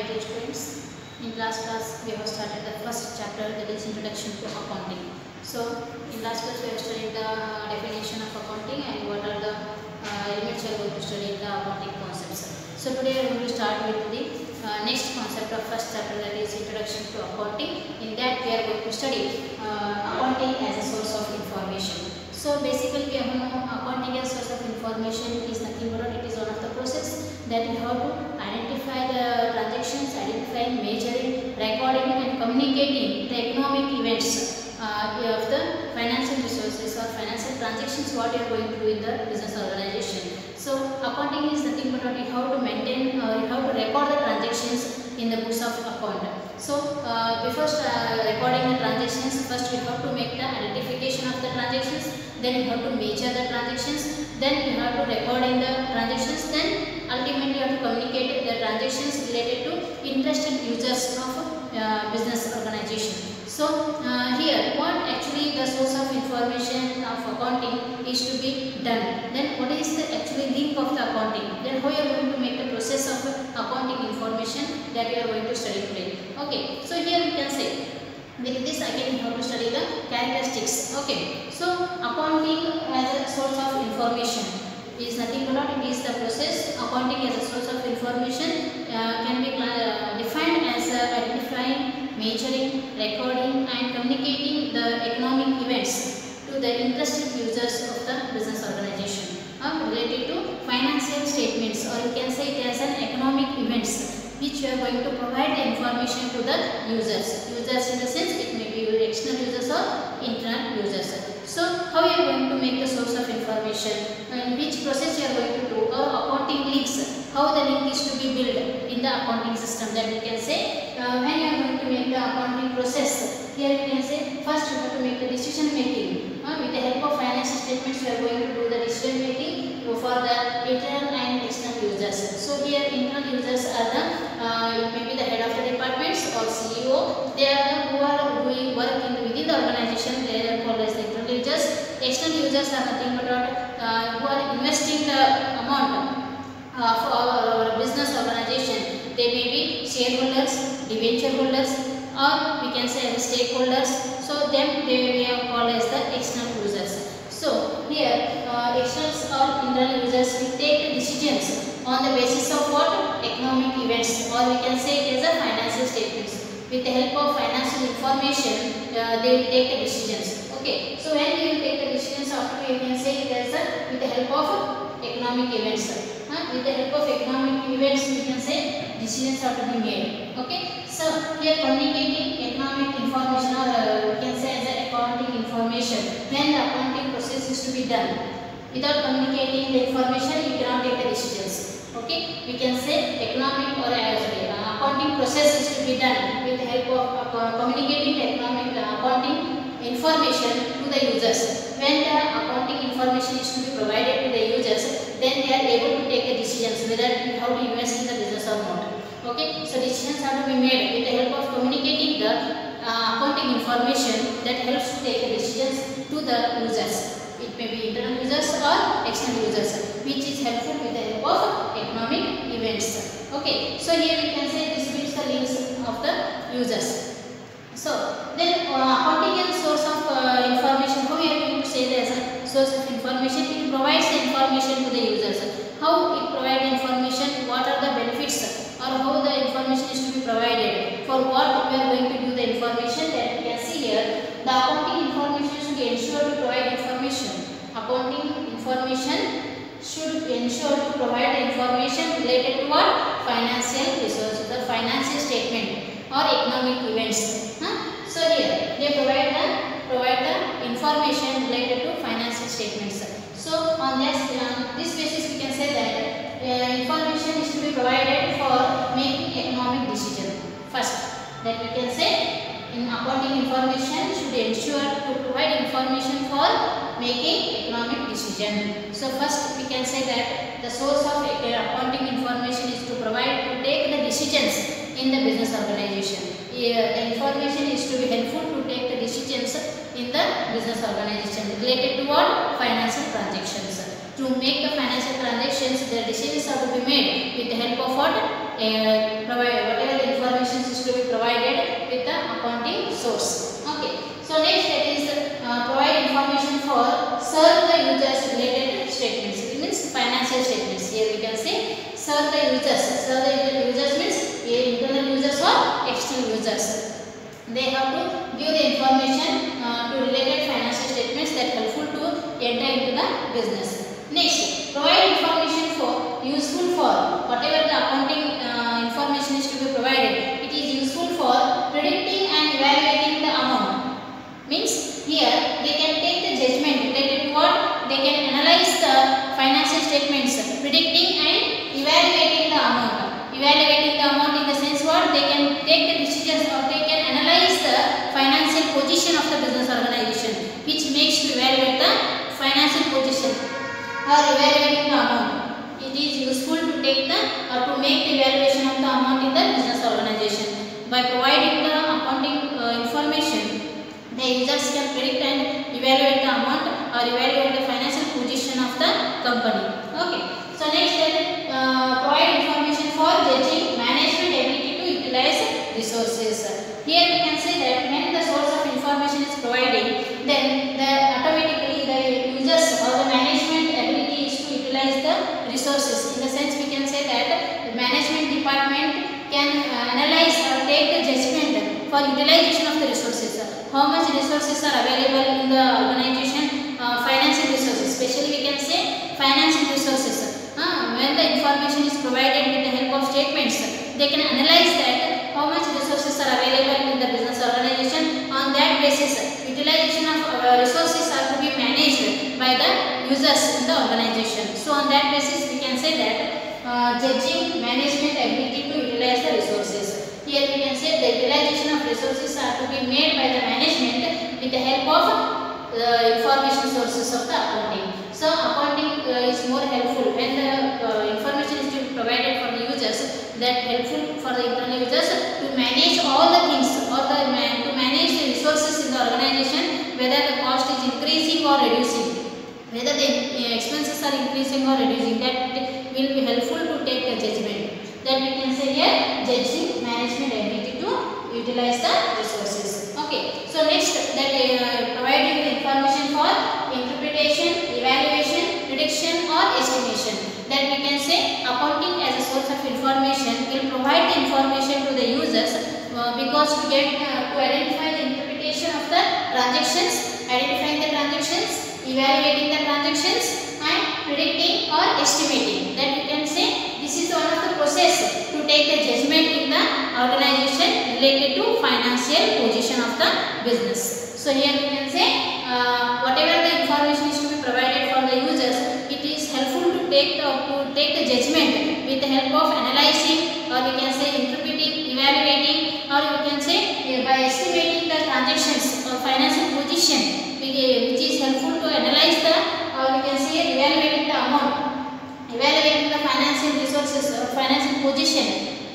dear students. In last class we have started the first chapter, that is introduction to accounting. So in last class we have studied the definition of accounting and what are the elements we are going to study in the accounting concepts. So today we are going to start with the next concept of first chapter, that is introduction to accounting. In that we are going to study accounting as a source of information. So basically we have known accounting as a source of information is nothing but it is one of the process that we have to identify the transactions, identifying, measuring, recording and communicating the economic events of the financial resources or financial transactions what you are going to do in the business organization. So accounting is nothing but you have to maintain or you have to record the transactions in the books of account. So before recording the transactions, first we have to make the identification of the transactions, then you have to measure the transactions, then you have to record in the transactions, then ultimately you have to communicate the transactions related to interested users of business organization. So here what actually the source of information of accounting is to be done, then what is the actually link of the accounting, then how you are going to make the process of accounting information that we are going to study today. Okay, so here we can say with this again we have to study the characteristics. Okay, so accounting as a source of information is nothing but it is the process. Accounting as a source of information can be defined as identifying, measuring, recording and communicating the economic events to the interested users of the business organization related to financial statements, or you can say it as an economic events which you are going to provide the information to the users. Users in the sense it may be external users or internal users. So how you are going to make the source of information, in which process you are going to do, or accounting links, how the link is to be built in the accounting system, that we can say when you are going to make the accounting process. Here we can say first you have to make the decision making. With the help of financial statements you are going to do the decision making for the internal and external users. So here internal users are the maybe the head of the departments or CEO. They are the who are doing work within the organization. They are called as the internal users. External users are nothing but who are investing the amount of our business organization. They may be shareholders, debenture holders, or we can say as stakeholders. So them they are called as the external users. So here externals or internal users will take the decisions on the basis of what? Economic events, or we can say it as a financial statements. With the help of financial information they will take the decisions. Okay, so when we will take the decisions, after we can say it as a with the help of economic events. With the help of economic events we can say decisions are to be made. Okay, so here communicating economic information, or we can say as a accounting information, when the accounting process is to be done. Without communicating the information you cannot take the decisions. Okay, we can say economic or accounting process is to be done with the help of communicating the economic accounting information to the users. When the accounting information is to be provided to the users, then they are able to take the decisions whether how to invest in the business or not. Okay, so decisions are to be made with the help of communicating the accounting information that helps to take the decisions to the users. It may be internal users or external users, which is helpful with the help of economic events. Okay, so here we can say this builds the links of the users. So then accounting as a source of information, how we are going to say that as a source of information? It provides the information to the users. How it provides information? What are the benefits, or how the information is to be provided? For what we are going to do the information, that we can see here. The accounting information should ensure to provide information. Accounting information should ensure to provide information related to what? Financial resources, the financial statement or economic events. So here they provide the information related to financial statements. So on this basis we can say that information is to be provided for making economic decision. First, that we can say in accounting information should ensure to provide information for making economic decision. So first we can say that the source of accounting information is to provide to take the decisions in the business organization. The information is to be helpful to take the decisions in the business organization related to what? Financial transactions. To make the financial transactions, the decisions are to be made with the help of what? Whatever users related statements. It means financial statements. Here we can say serve the users. Serve the users means internal users or external users. They have to give the information to related financial statements that helpful to enter into the business. Next, provide information for useful for whatever the accounting information is to be provided. It is useful for predicting and evaluating the amount. Means here they can take the judgment related to what they can analyze the financial statements, predicting and evaluating the amount. Evaluating the amount in the sense what they can take the decisions or they can analyze the financial position of the business organization, which makes to evaluate the financial position or evaluating the amount. It is useful to take the or to make the evaluation of the amount in the business organization. By providing the accounting information, the users can predict and evaluate the amount or evaluate the financial position of the company. Okay. So next, provide information for judging management ability to utilize resources. Here we can say that when the source of information is provided, then automatically the users or the management ability is to utilize the resources. In the sense we can say that the management department can analyze or take the judgment for utilization of the resources. How much resources are available in the organization? Financial resources, especially we can say financial resources. When the information is provided with the help of statements, they can analyze that how much resources are available in the business organization. On that basis, utilization of resources are to be managed by the users in the organization. So on that basis, we can say that judging management ability to utilize the resources. Here we can say the utilization of resources are to be made by the management with the help of information sources of the accounting. So accounting is more helpful when the information is to be provided for the users, that helpful for the internal users to manage all the things or to manage the resources in the organization, whether the cost is increasing or reducing, whether the expenses are increasing or reducing. That will be helpful to take a judgment. That we can say here judging management ability to utilize the resources. Okay. So next, that providing the information for interpretation, evaluation, prediction or estimation. That we can say accounting as a source of information will provide the information to the users because to get to identify the interpretation of the transactions, identifying the transactions, evaluating the transactions and predicting or estimating. That we can say this is one of the process to take the judgment in the organization related to financial position of the business. So here we can say whatever the information is to be provided for the users, it is helpful to take the judgment with the help of analyzing, or we can say interpreting, evaluating, or we can say by estimating the transactions or financial position, which is helpful to analyze the, or we can say evaluating the amount, evaluating the financial resources or financial position,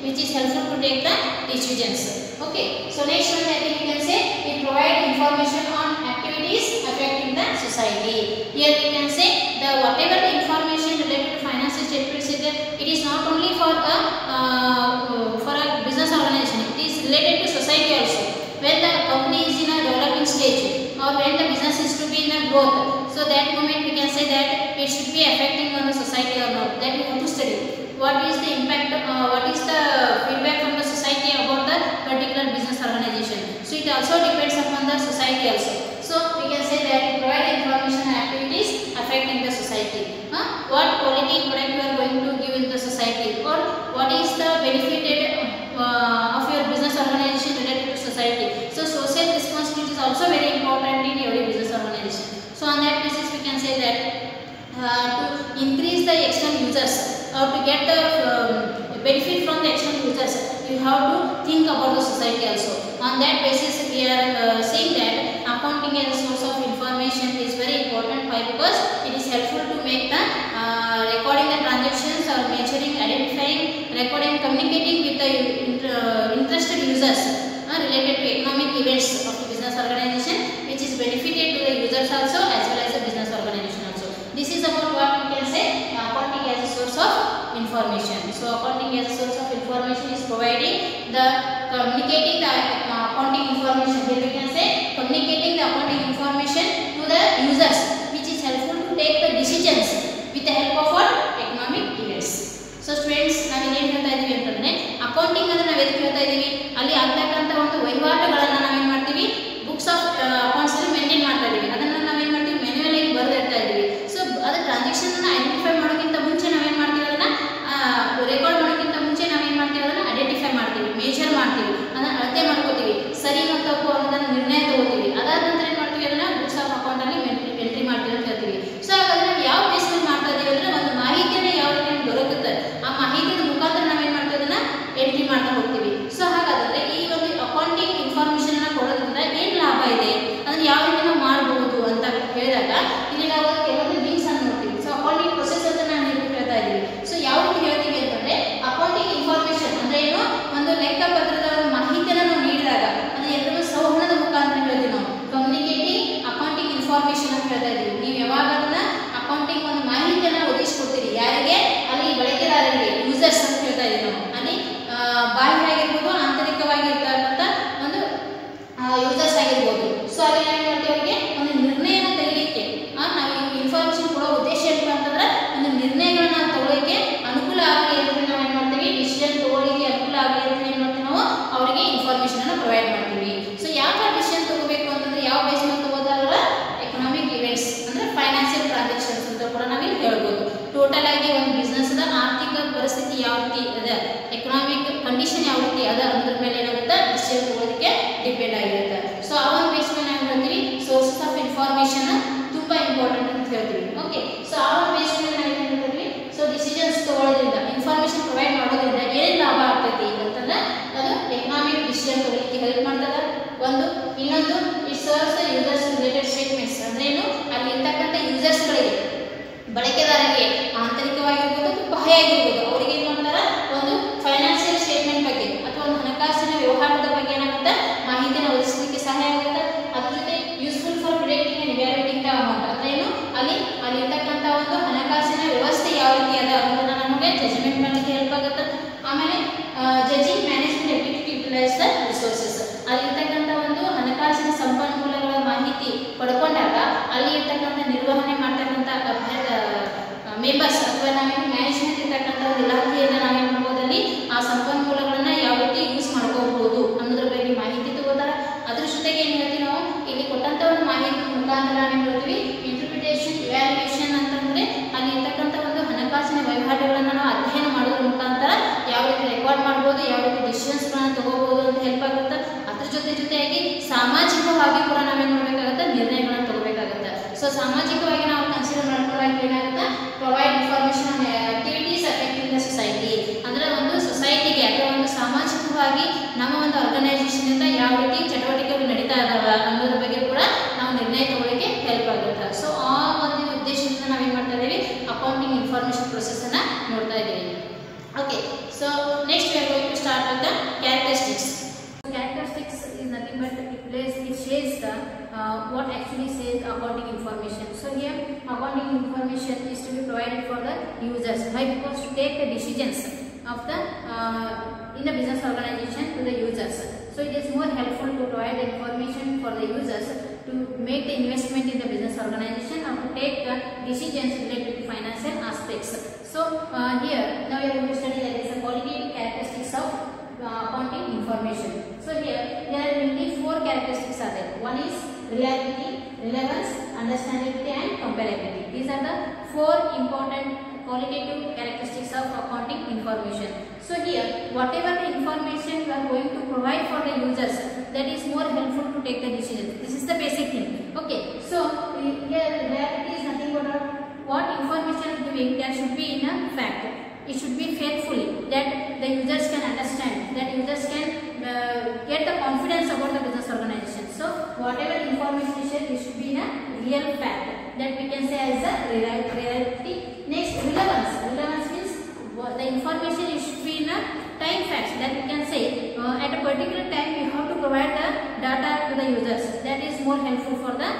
which is helpful to take the decisions. Okay. So next one, I think we can say it provide information on activities affecting the society. Here we can say the whatever the information related to financial statements is there, it is not only for a business organization, it is related to society also. When the company is in a developing stage or when the business is to be in a growth, so that moment we can say that it should be affecting on the society or not. That we have to study. What is the impact, what is the feedback from the society about the particular business organization. So it also depends upon the society also. So we can say that it provide information and activities affecting the society. What quality product you are going to give in the society, or what is the benefited of your business organization related to society. So social responsibility is also very important in every business organization. So on that basis we can say that to increase the external users or to get the benefit from the external users, you have to think about the society also. On that basis we are saying that accounting as a source of information is very important. Why? Because it is helpful to make the recording the transactions or measuring, identifying, recording, communicating with the interested users related to economic events of the business organization, which is benefited to the users also as well as the business organization also. This is about what we can say accounting as a source of information. So accounting as a source of information is providing the communicating the accounting information. Here we can say communicating the accounting information to the users, which is helpful to take the decisions with the help of what economic events. So students, ನಾವು ಏನು ಹೇಳ್ತಾ ಇದೀವಿ ಅಂತಂದ್ರೆ accounting ಅಂದ್ರೆ ನಾವು ಎದಕ್ಕೆ ಹೇಳ್ತಾ ಇದೀವಿ, ಅಲ್ಲಿ ಆಗ್ತಕ್ಕಂಥ ಒಂದು ವಹಿವಾಟುಗಳನ್ನ ನಾವೇನ್ ಮಾಡ್ತೀವಿ ಬುಕ್ಸ್ ಆಫ್ ಅಕೌಂಟ್ಸ್ ಅಲ್ಲಿ ಮೇಂಟೈನ್ ಮಾಡ್ತಾ ಇದೀವಿ, ಅದನ್ನ ನಾವೇನ್ ಮಾಡ್ತೀವಿ ಮ್ಯಾನ್ಯುಯಲ್ ಆಗಿ ಬರೆದಿಡ್ತಾ ಇದೀವಿ. ಸೊ ಅದ ಟ್ರಾನ್ಸಾಕ್ಷನ್ ಅನ್ನ ಐಡೆಂಟಿಫೈ ಮಾಡೋಕ್ಕಿಂತ ಮುಂಚೆ ನಾವೇನ್ ಮಾಡ್ತೀವಿ ಅದನ್ನ ರೆಕಾರ್ಡ್ ಮಾಡೋಕ್ಕಿಂತ ಮುಂಚೆ ನಾವೇನ್ ಮಾಡ್ತೀವಿ ಅದನ್ನ ಐಡೆಂಟಿಫೈ ಮಾಡ್ತೀವಿ, ಮೆಜರ್ ಮಾಡ್ತೀವಿ, ಅದನ್ನ ಅಳತೆ ಮಾಡ್ಕೋತೀವಿ, ಸರಿ ಮತ್ತು ತಪ್ಪು ಅನ್ನೋದನ್ನ ನಿರ್ಣಯ ತಗೋತೀವಿ. ಅದಾದ ನಂತರ ಏನ್ ಮಾಡ್ತೀವಿ ಅದನ್ನ ಬುಕ್ಸ್ ಆಫ್ ಅಕೌಂಟ್ ಅಲ್ಲಿ ಎಂಟ್ರಿ ಮಾಡ್ತೀವಿ ಅಂತ ಹೇಳ್ತೀವಿ. ಸೊ ಹಾಗಾದ್ರೆ ನಾವು ಯಾವ ಬೇಸ್ ಮೇಲೆ ಮಾಡ್ತಾ ಇದೀವಿ ಅಂದ್ರೆ ಒಂದು ಮಾಹಿತಿಯನ್ನ ಯಾವ ರೀತಿ ನಮ್ಗೆ ದೊರಕುತ್ತೆ ಆ ಮಾಹಿತಿಯ ಮುಖಾಂತರ ನಾವೇನ್ ಮಾಡ್ತೀವಿ ಅದನ್ನ ಎಂಟ್ರಿ ಮಾಡ್ತಾ ಹೋಗ್ತೀವಿ. ಸೊ ಹಾಗಾದ್ರೆ ಈ ಒಂದು ಅಕೌಂಟಿಂಗ್ ಇನ್ಫಾರ್ಮೇಶನ್ ಅನ್ನ ಕೊಡೋದ್ರಿಂದ ಏನ್ ಲಾಭ ಇದೆ, ಅದನ್ನ ಯಾವ ರೀತಿ ನಾವು ಮಾಡಬಹುದು ಅಂತ ಹೇಳಿದಾಗ ಇಲ್ಲಿ ನಾವು ಕೆಲವೊಂದು ಲಿಂಕ್ಸ್ ಅನ್ನು ನೋಡ್ತೀವಿ. ಸೊ ಅಕೌಂಟಿಂಗ್ ಪ್ರೊಸೆಸ್ ಅಂತ ನಾನು ಹೇಳ್ತಾ ಇದ್ದೀವಿ. ಸೊ ಯಾವ ರೀತಿ ಹೇಳ್ತೀವಿ ಅಂತಂದ್ರೆ ಅಕೌಂಟಿಂಗ್ ಇನ್ಫಾರ್ಮೇಶನ್ ಅಂದ್ರೆ ಏನು, ಒಂದು ಲೆಕ್ಕಪತ್ರದ ಮಾಹಿತಿಯನ್ನು ನಾವು ನೀಡಿದಾಗ ಅಂದ್ರೆ ಎಲ್ಲರೂ ಸಂವಹನದ ಮುಖಾಂತರ ಹೇಳ್ತೀವಿ ನಾವು ಕಮ್ಯುನಿಕೇಟಿಂಗ್ ಅಕೌಂಟಿಂಗ್ ಇನ್ಫಾರ್ಮೇಶನ್ ಅಂತ ಹೇಳ್ತಾ ಇದ್ದೀವಿ. ನೀವು ಯಾವಾಗ ಅದನ್ನ ಅಕೌಂಟಿಂಗ್ ಒಂದು ಮಾಹಿತಿಯನ್ನ ಒದಗಿಸ್ಕೊಡ್ತೀರಿ ಯಾರಿಗೆ, ಅಲ್ಲಿ ಬಳಕೆದಾರರಿಗೆ ಯೂಸರ್ಸ್ ಅಂತ ಹೇಳ್ತಾ ಇದ್ದೀವಿ ನಾವು. ಅಲ್ಲಿ ಬಾಹ್ಯ ಆಗಿರ್ಬೋದು ಆಂತರಿಕವಾಗಿ ಇರ್ತಕ್ಕಂಥ ಒಂದು ಯೂಸರ್ಸ್ ಆಗಿರ್ಬೋದು. ಸೊ ಅಲ್ಲಿ ನಾವೇನು ಮಾಡ್ತೀವಿ ಅವರಿಗೆ ಒಂದು ನಿರ್ಣಯನ ತೆಗಿಲಿಕ್ಕೆ ನಾವು ಇನ್ಫಾರ್ಮೇಶನ್ ಕೊಡೋ ಉದ್ದೇಶ ಏನಪ್ಪ ಅಂತಂದ್ರೆ ಒಂದು ನಿರ್ಣಯಗಳನ್ನ ತಗೊಳ್ಳಿಕ್ಕೆ ಅನುಕೂಲ ಆಗಲಿ ಅಂತ ನಾವೇನು ಮಾಡ್ತೀವಿ, ಡಿಸಿಷನ್ ತಗೊಳ್ಳಿಕ್ಕೆ ಅನುಕೂಲ ಆಗಲಿ ಅಂತ ಏನು ಮಾಡ್ತೀವಿ ನಾವು ಅವರಿಗೆ ಇನ್ಫಾರ್ಮೇಶನ್ ಅನ್ನು ಪ್ರೊವೈಡ್ ಮಾಡ್ತೀವಿ. ಸೊ ಯಾವ ಡಿಸಿಷನ್ ತಗೋಬೇಕು ಅಂತಂದ್ರೆ ಯಾವ ಬೇಸ್ ಮೇಲೆ ತಗೋದಾರ ಎಕನಾಮಿಕ್ ಇವೆಂಟ್ಸ್ ಅಂದ್ರೆ ಫೈನಾನ್ಷಿಯಲ್ ಟ್ರಾನ್ಸಾಕ್ಷನ್ಸ್ ಅಂತ ಕೂಡ ನಾವಿಲ್ಲಿ ಹೇಳ್ಬೋದು. ಟೋಟಲ್ ಆಗಿ ಒಂದು ಬಿಸ್ನೆಸ್ ದ ಆರ್ಥಿಕ ಪರಿಸ್ಥಿತಿ ಯಾವ ರೀತಿ ಅದ, ಎಕನಾಮಿಕ್ ಕಂಡೀಷನ್ ಯಾವ ರೀತಿ ಅದ ಅನ್ನೋದ್ರ ಮೇಲೆ ಏನಾಗುತ್ತೆ ಡಿಸಿಷನ್ ತಗೊಳ್ಳೋದಕ್ಕೆ ಡಿಪೆಂಡ್ ಆಗಿರುತ್ತೆ. ಸೊ ಆ ಒಂದು ಬೇಸ್ ಮೇಲೆ ನಾವು ಹೇಳ್ತೀವಿ ಸೋರ್ಸಸ್ ಆಫ್ ಇನ್ಫಾರ್ಮೇಶನ್ ತುಂಬಾ ಇಂಪಾರ್ಟೆಂಟ್ ಅಂತ ಹೇಳ್ತೀವಿ. ಓಕೆ, ಸೊ ಆ ಒಂದು ಬೇಸ್ ಮೇಲೆ ನಾವು ಏನು ಹೇಳ್ತೀವಿ, ಸೊ ಡಿಸಿಷನ್ಸ್ ತಗೊಳ್ಳೋದ್ರಿಂದ ಇನ್ಫಾರ್ಮೇಶನ್ ಪ್ರೊವೈಡ್ ಮಾಡೋದ್ರಿಂದ ಏನ್ ಲಾಭ ಆಗ್ತೈತಿ ಅಂತಂದ್ರೆ ಅದು ಎಕನಾಮಿಕ್ ಡಿಸಿಷನ್ ತಗೊಳ್ಳಿಕ್ಕೆ ಹೆಲ್ಪ್ ಮಾಡ್ತದ. ಒಂದು ಇನ್ನೊಂದು it serves the users related statements ಅಂದ್ರೆ ಏನು, ಅಲ್ಲಿ ಇರ್ತಕ್ಕಂಥ ಯೂಸರ್ಸ್ಗಳಿಗೆ ಬಳಕೆದಾರರಿಗೆ ಆಂತರಿಕವಾಗಿರ್ಬೋದು ಅಥವಾ ಬಾಹ್ಯ ಆಗಿರ್ಬೋದು ಅವರಿಗೆ ಏನು ಮಾಡ್ತಾರ ಒಂದು ಫೈನಾನ್ಷಿಯಲ್ ಸ್ಟೇಟ್ಮೆಂಟ್ ಬಗ್ಗೆ ಅಥವಾ ಒಂದು ಹಣಕಾಸಿನ ವ್ಯವಹಾರದ ಬಗ್ಗೆ ಏನಾಗುತ್ತೆ ಮಾಹಿತಿನ ಒದಗಿಸಲಿಕ್ಕೆ ಸಹಾಯ ಆಗುತ್ತೆ. ಅದ್ರ ಜೊತೆ useful for predicting and evaluating the amount ಅಂದ್ರೆ ಏನು, ಅಲ್ಲಿ ಇರ್ತಕ್ಕಂಥ ಒಂದು ಹಣಕಾಸಿನ ವ್ಯವಸ್ಥೆ ಯಾವ ರೀತಿ ಅದ ಅನ್ನೋದನ್ನ ನಮಗೆ ಜಜ್ಮೆಂಟ್ ಮಾಡಲಿಕ್ಕೆ ಹೆಲ್ಪ್ ಆಗುತ್ತೆ. ಆಮೇಲೆ judging management ability to utilise the resources, ಅಲ್ಲಿ ಇರ್ತಕ್ಕಂಥ ಒಂದು ಹಣಕಾಸಿನ ಸಂಪನ್ಮೂಲಗಳ ಮಾಹಿತಿ ಪಡ್ಕೊಂಡಾಗ ಅಲ್ಲಿ ಇರ್ತಕ್ಕಂಥ ನಿರ್ವಹಣೆ ಮಾಡ್ತಕ್ಕಂಥ ಮೆಂಬರ್ಸ್ ಅಥವಾ ನಾವೇನು ಮ್ಯಾನೇಜ್ಮೆಂಟ್ ಇರ್ತಕ್ಕಂಥ ಒಂದು ಇಲಾಖೆಯಿಂದ ನಾವೇನು ಮಾಡ್ಬೋದಲ್ಲಿ ಆ ಸಂಪನ್ಮೂಲಗಳನ್ನ ಯಾವ ರೀತಿ ಯೂಸ್ ಮಾಡ್ಕೋಬಹುದು ಅನ್ನೋದ್ರ ಬಗ್ಗೆ ಮಾಹಿತಿ ತಗೋತಾರೆ. ಅದ್ರ ಜೊತೆಗೆ ಏನು ಹೇಳ್ತೀವಿ ನಾವು ಇಲ್ಲಿ ಕೊಟ್ಟಂತ ಒಂದು ಮಾಹಿತಿ ಮುಖಾಂತರ ನಾವೇನು ಹೇಳ್ತೀವಿ ಇಂಟರ್ಪ್ರಿಟೇಷನ್ ಇವ್ಯಾಲ್ಯೂಯೇಷನ್ ಅಂತಂದ್ರೆ ಅಲ್ಲಿ ಇರ್ತಕ್ಕಂಥ ಒಂದು ಹಣಕಾಸಿನ ವಹಿವಾಟುಗಳನ್ನ ನಾವು ಅಧ್ಯಯನ ಮಾಡೋದ್ರ ಮುಖಾಂತರ ಯಾವ ರೀತಿ ರೆಕಾರ್ಡ್ ಮಾಡ್ಬೋದು, ಯಾವ ರೀತಿ ಡಿಸಿಷನ್ಸ್ಗಳನ್ನ ತಗೋಬಹುದು ಅಂತ ಹೆಲ್ಪ್ ಆಗುತ್ತೆ. ಅದ್ರ ಜೊತೆಯಾಗಿ ಸಾಮಾಜಿಕವಾಗಿ ಕೂಡ ನಾವೇನು ಮಾಡಬೇಕಾಗುತ್ತೆ ನಿರ್ಣಯಗಳನ್ನ ತಗೋಬೇಕಾಗುತ್ತೆ. ಸೊ ಸಾಮಾಜಿಕವಾಗಿ ನಾವು ಕನ್ಸಿಡರ್ ಮಾಡ್ಕೊಳ್ಳೋಕೆ ಏನಾಗುತ್ತೆ provide information on activities affecting the society ಅಂದ್ರೆ ಒಂದು ಸೊಸೈಟಿಗೆ ಅಥವಾ ಒಂದು ಸಾಮಾಜಿಕವಾಗಿ ನಮ್ಮ ಒಂದು ಆರ್ಗನೈಸೇಷನ್ ಇಂದ ಯಾವ ರೀತಿ ಚಟುವಟಿಕೆಗಳು ನಡೀತಾ ಇದಾವ ಅನ್ನೋದ್ರ ಬಗ್ಗೆ ಕೂಡ ನಾವು ನಿರ್ಣಯ ತಗೊಳ್ಳೋಕೆ ಹೆಲ್ಪ್ ಆಗುತ್ತೆ. ಸೊ ಆ ಒಂದು ಉದ್ದೇಶದಿಂದ ನಾವೇನು ಮಾಡ್ತಾ ಇದ್ದೀವಿ ಅಕೌಂಟಿಂಗ್ ಇನ್ಫಾರ್ಮೇಶನ್ ಪ್ರೊಸೆಸ್ ಅನ್ನ ನೋಡ್ತಾ ಇದ್ದೀವಿ. Okay, so next we are going to start with the characteristics. Characteristics is nothing but it shares the what actually says accounting information. So here accounting information is to be provided for the users. Why? Because to take the decisions of the in the business organization to the users. So it is more helpful to provide the information for the users to make the investment in the business organization or to take the decisions related to financial aspects. So here now we are going to study that is a qualitative characteristics of accounting information. So here there are mainly 4 characteristics are there. One is reliability, relevance, understandability and comparability. These are the 4 important qualitative characteristics of accounting information. So here whatever the information we are going to provide for the users, that is more helpful to take the decisions. This is the basic thing. Okay, so here reliability is nothing but what information giving that should be in a fact. It should be faithfully that the users can understand, that users can get the confidence about the business organization. So whatever information is shared, it should be in a real fact that we can say as a reality. Next, relevance. Relevance means the information should be in a time facts that we can say at a particular time we have to provide the data to the users. That is more helpful for the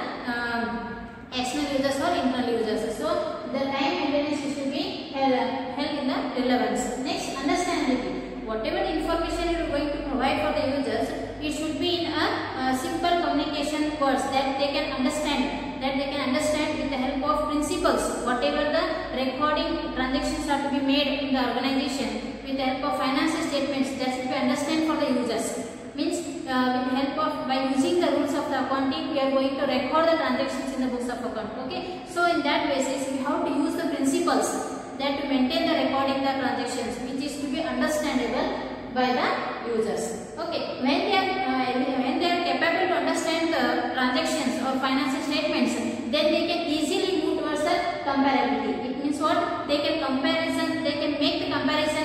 external users or internal users. So the time maintenance should be held in the relevance. Next, understandability. Whatever information you are going to provide for the users, it should be in a simple communication words that they can understand. that they can understand with the help of principles whatever the recording transactions are to be made in the organization with the help of financial statements that should be understand for the users. Means with the help of by using the rules of the accounting we are going to record the transactions in the books of account. Okay, so in that basis we have to use the principles that to maintain the recording the transactions which is to be understandable by the users. Okay, when they are capable to understand the transactions or financial statements, then they can easily move towards the comparability. It means what? They can make the comparison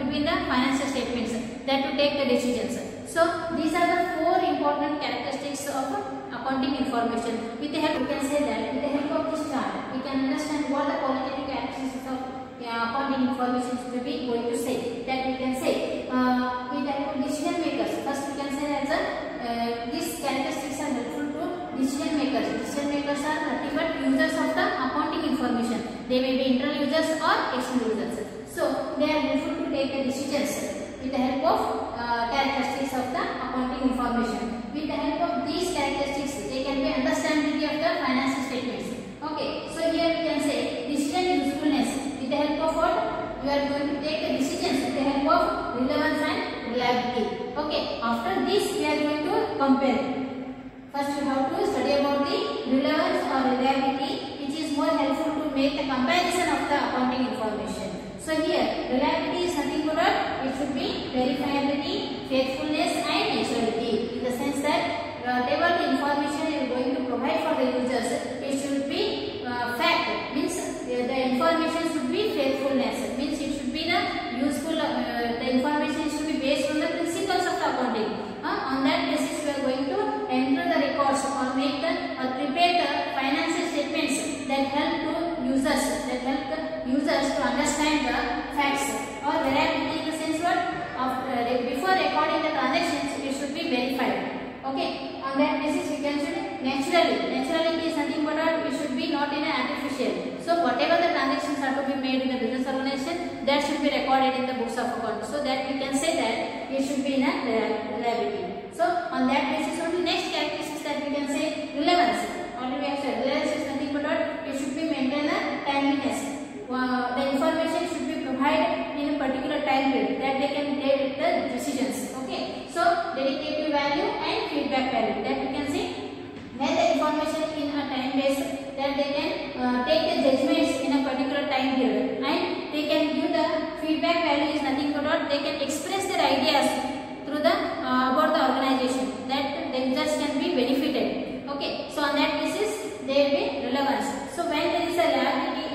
between the financial statements that to take the decisions. So these are the 4 important characteristics of accounting information. With the help, we can say that with the help of this chart, we can understand what the qualitative characteristics of accounting information should be going to say. That we can say with the help of decision makers. First, we can say that these characteristics are helpful to decision makers. Decision makers are nothing but users of the accounting information. They may be internal users or external users. So they are helpful to take the decisions with the help of characteristics of the accounting information. With the help of these characteristics, they can be understandability of the financial statements. Okay, so here we can say decision usefulness. With the help of what? You are going to take the decisions with the help of relevance and reliability. Okay, after this we are going to compare. First you have to study about the relevance or reliability, which is more helpful to make the comparison of the accounting information. So here reliability is nothing but it should be verifiability, faithfulness and naturality, in the sense that whatever the information you are going to provide for the users, it should be fact, means the information should be faithfulness, means it should be the useful, the information should be based on the principles of the accounting. On that basis we are going to enter the records or make the prepare the financial statements that help to users, to understand the facts. Or verifiability in the sense what? Before recording the transactions it should be verified. Okay, on that basis we can say naturality is nothing but it should be not in an artificial. So whatever the transactions are to be made in the business organization, that should be recorded in the books of account. So that we can say that it should be in a reliability. So on that basis only next characteristics that we can say relevance. Already we have said relevance is nothing but it should be maintain a timeliness. The information should be provided in a particular time period that they can take the decisions. Okay, so dedicative value and feedback value, that we can see when the information in a time base that they can take the judgments in a particular time period, and they can give the feedback value is nothing but they can express their ideas through the about the organization that the users can be benefited. Okay, so on that basis there will be relevance. So when there is a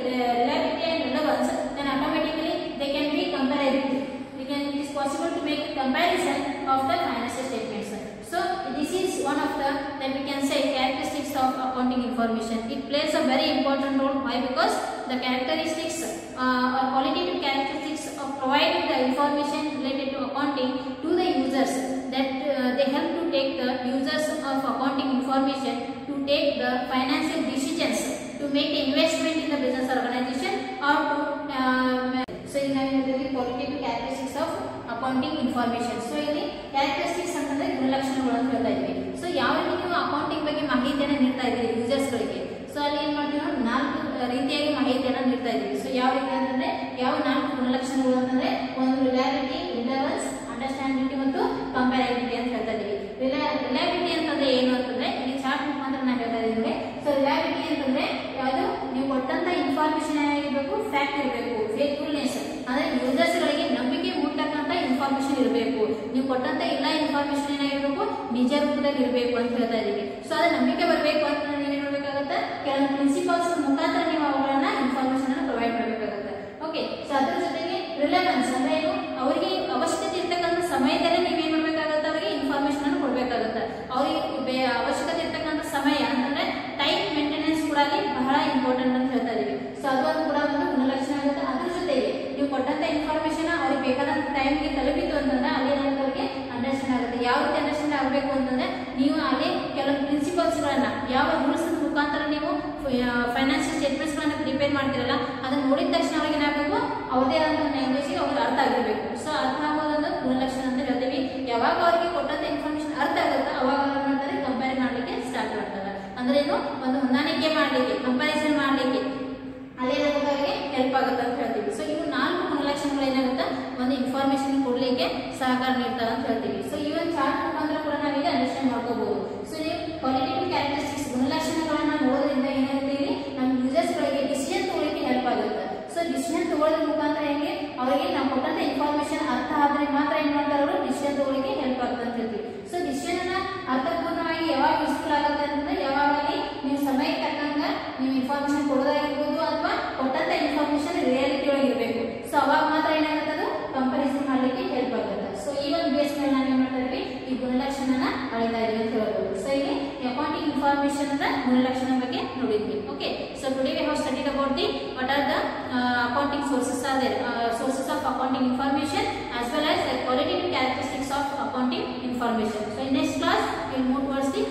reliability and relevance, then automatically they can be comparability. It is possible to make a comparison of the financial statements. So this is one of the that we can say characteristics of accounting information. It plays a very important role. Why? Because the characteristics or qualitative characteristics of providing the information related to accounting to the users, that they help to take the users of accounting information to take the financial decisions, to make the investment in the business organization, or to so in the qualitative characteristics of accounting information. So ಇಲ್ಲಿ characteristics ಅಂತಂದ್ರೆ ಗುಣಲಕ್ಷಣಗಳು ಅಂತ ಹೇಳ್ತಾ ಇದ್ವಿ. So ಯಾವ ರೀತಿ ನೀವು accounting ಬಗ್ಗೆ ಮಾಹಿತಿಯನ್ನು ನೀಡ್ತಾ ಇದ್ದೀರಿ ಯೂಸರ್ಸ್ ಗಳಿಗೆ, ಸೊ ಅಲ್ಲಿ ಏನು ಮಾಡ್ತೀವಿ ನಾವು 4 ರೀತಿಯಾಗಿ ಮಾಹಿತಿಯನ್ನು ನೀಡ್ತಾ ಇದ್ದೀವಿ. ಸೊ ಯಾವ ರೀತಿ ಅಂತಂದ್ರೆ ಯಾವ 4 ಗುಣಲಕ್ಷಣಗಳು ಅಂತಂದ್ರೆ ಒಂದು ರಿಲಯಬಿಲಿಟಿ, ರಿಲೆವೆನ್ಸ್, ಅಂಡರ್ಸ್ಟ್ಯಾಂಡಿಬಿಲಿಟಿ ಮತ್ತು ಕಂಪ್ಯಾರಬಿಲಿಟಿ ಅಂತ ಹೇಳ್ತಾ ಇದ್ದೀವಿ. ರಿಲಯಬಿಲಿಟಿ ಅಂತಂದ್ರೆ ಏನು ಅಂತಂದ್ರೆ ಇಲ್ಲಿ ಚಾರ್ಟ್ ಮುಖಾಂತರ ನಾನು ಹೇಳ್ತಾ ಇದ್ದೀನಿ. ಸೊ ರಿಲಯಬಿಲಿಟಿ ಅಂತಂದ್ರೆ ಯಾವುದು ನೀವು ಕೊಟ್ಟಂತ ಇನ್ಫಾರ್ಮೇಶನ್ ಏನಾಗಿರಬೇಕು, ಫ್ಯಾಕ್ಟ್ ಇರಬೇಕು. ಫೇತ್ಫುಲ್ನೆಸ್ ಅಂದ್ರೆ ಯೂಸರ್ಸ್ ಗಳಿಗೆ ನಂಬಿಕೆ ಮೂಡತಕ್ಕಂತ ಇನ್ಫಾರ್ಮೇಶನ್ ಇರಬೇಕು. ನೀವು ಕೊಟ್ಟಂತ ಎಲ್ಲ ಇನ್ಫಾರ್ಮೇಶನ್ ಏನಾಗಿರಬೇಕು, ನಿಜ ರೂಪದಲ್ಲಿ ಇರಬೇಕು ಅಂತ ಹೇಳ್ತಾ ಇದೀವಿ. ಸೊ ಅದ ನಂಬಿಕೆ ಬರಬೇಕು ಅಂತ ನೀವು ಏನು ಮಾಡಬೇಕಾಗುತ್ತೆ, ಕೆಲವು ಪ್ರಿನ್ಸಿಪಲ್ಸ್ ಮುಖಾಂತರ ನೀವು ಅವುಗಳನ್ನ ಇನ್ಫಾರ್ಮೇಶನ್ ಅನ್ನು ಪ್ರೊವೈಡ್ ಮಾಡಬೇಕಾಗುತ್ತೆ. ಓಕೆ, ಸೊ ಅದರ ಜೊತೆಗೆ ರಿಲೆವೆನ್ಸ್ ಅಂದ್ರೆ ಏನು, ಅವರಿಗೆ ಅವಶ್ಯಕತೆ ಇರ್ತಕ್ಕಂಥ ಸಮಯದಲ್ಲಿ ನೀವು ಏನು ಮಾಡಬೇಕಾಗುತ್ತೆ, ಅವರಿಗೆ ಇನ್ಫಾರ್ಮೇಶನ್ ಅನ್ನು ಕೊಡಬೇಕಾಗುತ್ತೆ. ಅವರಿಗೆ ಅವಶ್ಯಕತೆ ಇರ್ತಕ್ಕಂಥ ಸಮಯ ಅಂತಂದ್ರೆ ಟೈಮ್ ಮೇಂಟೆನೆನ್ಸ್ ಕೂಡ ಅಲ್ಲಿ ಬಹಳ ಇಂಪಾರ್ಟೆಂಟ್ ಅಂತ ಹೇಳ್ತಾ ಇದೀವಿ. ಸೊ ಅದು ಕೂಡ ಒಂದು ಗುಣಲಕ್ಷಣ ಆಗುತ್ತೆ. ಅದ್ರ ಜೊತೆಗೆ ನೀವು ಕೊಟ್ಟಂತ ಇನ್ಫಾರ್ಮೇಶನ್ ಅವ್ರಿಗೆ ಬೇಕಾದಂತ ಟೈಮ್ಗೆ ತಲುಪಿತು ಅಂತಂದ್ರೆ ಅಲ್ಲಿ ಅವರಿಗೆ ಅಂಡರ್ಸ್ಟ್ಯಾಂಡ್ ಆಗುತ್ತೆ. ಯಾವ ರೀತಿ ಅಂಡರ್ಸ್ಟ್ಯಾಂಡ್ ಆಗಬೇಕು ಅಂತಂದ್ರೆ ನೀವು ಅಲ್ಲಿ ಕೆಲವು ಪ್ರಿನ್ಸಿಪಲ್ಸ್ ಗಳನ್ನ, ಯಾವ ರೂಲ್ಸ್ ಮುಖಾಂತರ ನೀವು ಫೈನಾನ್ಷಿಯಲ್ ಸ್ಟೇಟ್ಮೆಂಟ್ಸ್ ಗಳನ್ನ ಪ್ರಿಪೇರ್ ಮಾಡ್ತಿರಲ್ಲ, ಅದನ್ನ ನೋಡಿದ ತಕ್ಷಣ ಅವ್ರಿಗೆ ಏನಾಗಬೇಕು, ಅವರದೇ ಆದಂತ ಲ್ಯಾಂಗ್ವೇಜ್ ಅವ್ರಿಗೆ ಅರ್ಥ ಆಗಿರ್ಬೇಕು. ಸೊ ಅರ್ಥ ಆಗೋದೊಂದು ಗುಣಲಕ್ಷಣ ಅಂತ ಹೇಳ್ತೀವಿ. ಯಾವಾಗ ಅವರಿಗೆ ಕೊಟ್ಟಂತ ಇನ್ಫಾರ್ಮೇಶನ್ ಅರ್ಥ ಆಗುತ್ತೆ ಅವಾಗ ಮಾಡ್ತಾರೆ ಕಂಪೇರ್ ಮಾಡ್ಲಿಕ್ಕೆ ಸ್ಟಾರ್ಟ್ ಮಾಡ್ತಾರೆ. ಅಂದ್ರೆ ಏನು, ಒಂದು ಹೊಂದಾಣಿಕೆ ಸಹಕಾರ ನೀಡ್ತಾರೆ ಅಂತ ಹೇಳ್ತೀವಿ. ಸೊ ಈ ಒಂದು ಚಾರ್ಟ್ ಮುಖಾಂತರ ಕೂಡ ನಾವೀಗ ಅಂಡರ್ಸ್ಟ್ಯಾಂಡ್ ಮಾಡ್ಕೋಬಹುದು. ಸೊ ನೀವು ಕ್ವಾಲಿಟೇಟಿವ್ ಕ್ಯಾರೆಕ್ಟರಿಸ್ಟಿಕ್ಸ್ ಗುಣಲಕ್ಷಣಗಳನ್ನ ನೋಡೋದ್ರಿಂದ ಏನಾಗುತ್ತೆ, ನಮ್ಮ ಯೂಸರ್ಸ್ ಗಳಿಗೆ ಡಿಸಿಷನ್ ತಗೊಳ್ಳಿಕ್ಕೆ ಹೆಲ್ಪ್ ಆಗುತ್ತೆ. ಸೊ ಡಿಸಿಷನ್ ತಗೊಳ್ಳೋದ್ರ ಮುಖಾಂತರ ಹೆಂಗೆ ಅವರಿಗೆ ನಾವು ಕೊಟ್ಟಂತ ಇನ್ಫಾರ್ಮೇಶನ್ ಅರ್ಥ ಆದ್ರೆ ಮಾತ್ರ ಏನ್ ಮಾಡ್ತಾರೆ, ಅವರು ಡಿಸಿಷನ್ ತಗೊಳ್ಳಿಕ್ಕೆ ಹೆಲ್ಪ್ ಆಗುತ್ತೆ ಅಂತ ಹೇಳ್ತೀವಿ. ಸೊ ಡಿಸಿಷನ್ ಅನ್ನ ಅರ್ಥಪೂರ್ಣವಾಗಿ ಯಾವಾಗ ಯೂಸ್ಫುಲ್ ಆಗುತ್ತೆ ಅಂತಂದ್ರೆ ಯಾವಾಗಲಿ ನೀವು ಸಮಯಕ್ಕೆ ತಕ್ಕಂಗ ನೀವು ಇನ್ಫಾರ್ಮೇಶನ್ ಕೊಡೋದಾಗಿರ್ಬೋದು ಅಥವಾ ಕೊಟ್ಟಂತ ಇನ್ಫಾರ್ಮೇಶನ್ ರಿಯಾಲಿಟಿ ಒಳಗೆ ಇರಬೇಕು. ಸೊ ಅವಾಗ ಮಾತ್ರ ಏನಾಗುತ್ತೆ, ಅದು ಕಂಪಾರಿಸನ್ ಮಾಡ್ಲಿಕ್ಕೆ ಹೆಲ್ಪ್ ಆಗುತ್ತೆ. ಸೊ ಈ ಒಂದು ಬೇಸ್ ಮೇಲೆ ನಾವು ಏನ್ ಮಾಡ್ತಾ ಇದ್ವಿ, ಈ ಗುಣಲಕ್ಷಣನ ಅಳಿತಾ ಇದೀವಿ ಅಂತ ಹೇಳ್ಬೋದು. ಸೊ ಇಲ್ಲಿ ಅಕೌಂಟಿಂಗ್ ಇನ್ಫಾರ್ಮೇಶನ್ ಅಂದ್ರೆ ಗುಣಲಕ್ಷಣ ಬಗ್ಗೆ ನೋಡಿದ್ವಿ. Okay, so today we have studied about the what are the accounting sources are there, sources of accounting information as well as the qualitative characteristics of accounting information. So in next class we will move towards the